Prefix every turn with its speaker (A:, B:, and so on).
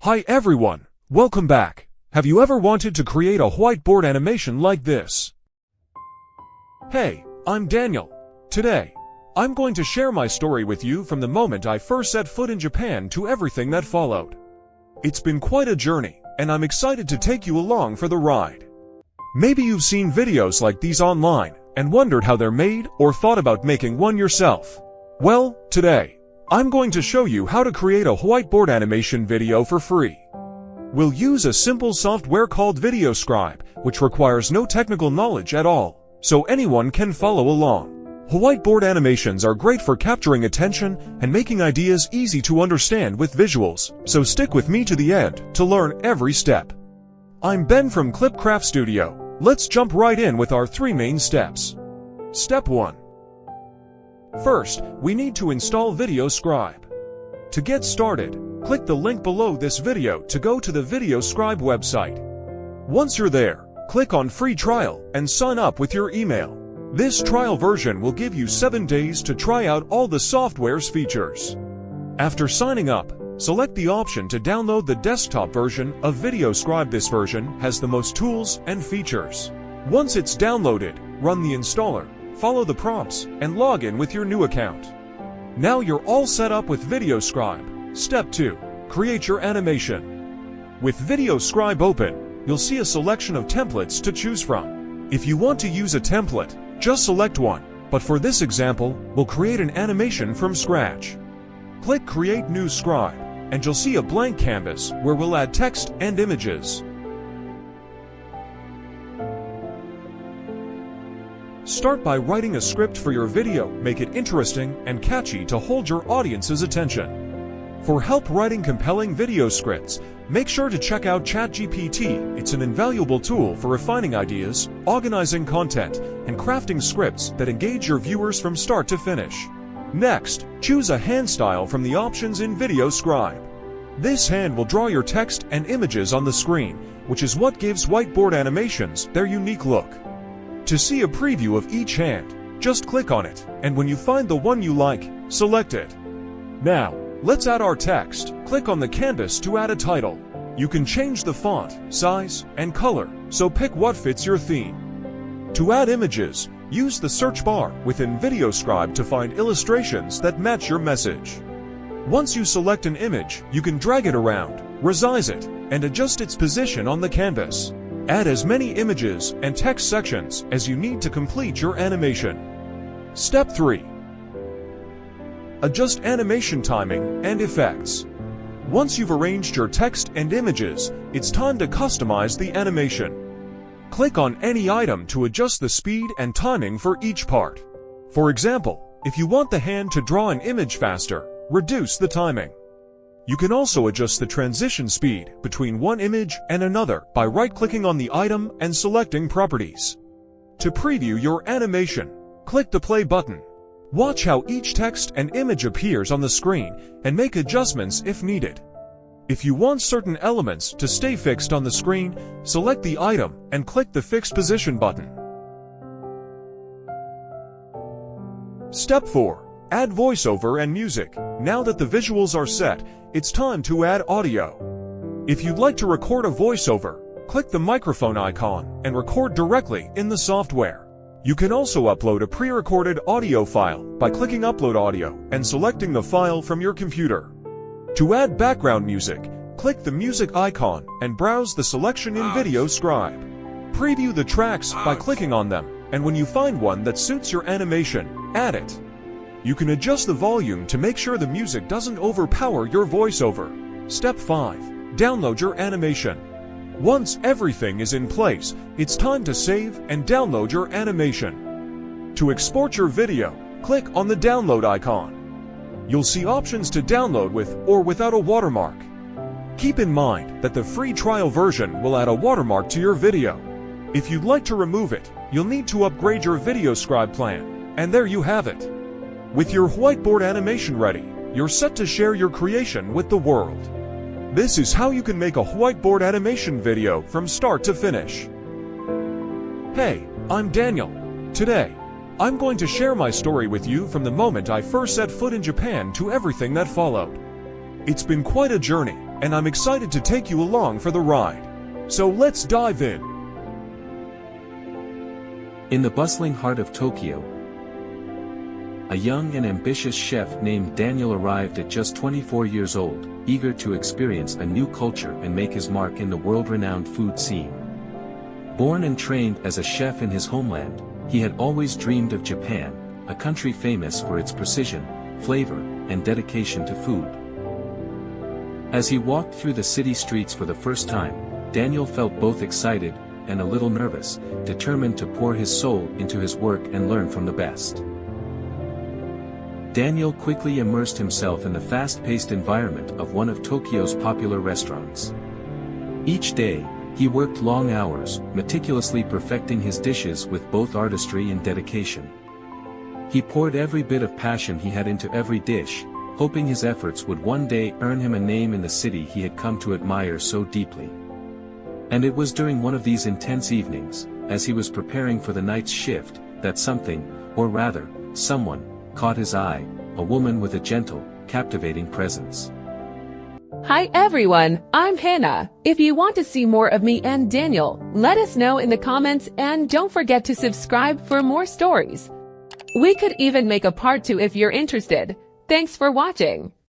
A: Hi everyone, welcome back. Have you ever wanted to create a whiteboard animation like this? Hey, I'm Daniel. Today, I'm going to share my story with you from the moment I first set foot in Japan to everything that followed. It's been quite a journey, and I'm excited to take you along for the ride. Maybe you've seen videos like these online and wondered how they're made or thought about making one yourself. Well, today, I'm going to show you how to create a whiteboard animation video for free. We'll use a simple software called VideoScribe, which requires no technical knowledge at all, so anyone can follow along. Whiteboard animations are great for capturing attention and making ideas easy to understand with visuals, so stick with me to the end to learn every step. I'm Ben from Clipcraft Studio. Let's jump right in with our 3 main steps. Step 1. First, we need to install VideoScribe. To get started, click the link below this video to go to the VideoScribe website. Once you're there, click on Free Trial and sign up with your email. This trial version will give you 7 days to try out all the software's features. After signing up, select the option to download the desktop version of VideoScribe. This version has the most tools and features. Once it's downloaded, run the installer, follow the prompts, and log in with your new account. Now you're all set up with VideoScribe. Step 2. Create your animation. With VideoScribe open, you'll see a selection of templates to choose from. If you want to use a template, just select one, but for this example, we'll create an animation from scratch. Click Create New Scribe, and you'll see a blank canvas where we'll add text and images. Start by writing a script for your video. Make it interesting and catchy to hold your audience's attention. For help writing compelling video scripts, make sure to check out ChatGPT. It's an invaluable tool for refining ideas, organizing content, and crafting scripts that engage your viewers from start to finish. Next, choose a hand style from the options in VideoScribe. This hand will draw your text and images on the screen, which is what gives whiteboard animations their unique look. To see a preview of each hand, just click on it, and when you find the one you like, select it. Now, let's add our text. Click on the canvas to add a title. You can change the font, size, and color, so pick what fits your theme. To add images, use the search bar within VideoScribe to find illustrations that match your message. Once you select an image, you can drag it around, resize it, and adjust its position on the canvas. Add as many images and text sections as you need to complete your animation. Step 3. Adjust animation timing and effects. Once you've arranged your text and images, it's time to customize the animation. Click on any item to adjust the speed and timing for each part. For example, if you want the hand to draw an image faster, reduce the timing. You can also adjust the transition speed between one image and another by right-clicking on the item and selecting Properties. To preview your animation, click the play button. Watch how each text and image appears on the screen and make adjustments if needed. If you want certain elements to stay fixed on the screen, select the item and click the Fixed Position button. Step 4. Add voiceover and music. Now that the visuals are set, it's time to add audio. If you'd like to record a voiceover, click the microphone icon and record directly in the software. You can also upload a pre-recorded audio file by clicking Upload Audio and selecting the file from your computer. To add background music, click the music icon and browse the selection in VideoScribe. Preview the tracks by clicking on them, and when you find one that suits your animation, add it. You can adjust the volume to make sure the music doesn't overpower your voiceover. Step 5. Download your animation. Once everything is in place, it's time to save and download your animation. To export your video, click on the download icon. You'll see options to download with or without a watermark. Keep in mind that the free trial version will add a watermark to your video. If you'd like to remove it, you'll need to upgrade your VideoScribe plan, and there you have it. With your whiteboard animation ready, you're set to share your creation with the world. This is how you can make a whiteboard animation video from start to finish. Hey, I'm Daniel. Today, I'm going to share my story with you from the moment I first set foot in Japan to everything that followed. It's been quite a journey, and I'm excited to take you along for the ride. So let's dive in.
B: In the bustling heart of Tokyo, a young and ambitious chef named Daniel arrived at just 24 years old, eager to experience a new culture and make his mark in the world-renowned food scene. Born and trained as a chef in his homeland, he had always dreamed of Japan, a country famous for its precision, flavor, and dedication to food. As he walked through the city streets for the first time, Daniel felt both excited and a little nervous, determined to pour his soul into his work and learn from the best. Daniel quickly immersed himself in the fast-paced environment of one of Tokyo's popular restaurants. Each day, he worked long hours, meticulously perfecting his dishes with both artistry and dedication. He poured every bit of passion he had into every dish, hoping his efforts would one day earn him a name in the city he had come to admire so deeply. And it was during one of these intense evenings, as he was preparing for the night's shift, that something, or rather, someone, caught his eye, a woman with a gentle, captivating presence.
C: Hi everyone, I'm Hannah. If you want to see more of me and Daniel, let us know in the comments and don't forget to subscribe for more stories. We could even make a part 2 if you're interested. Thanks for watching.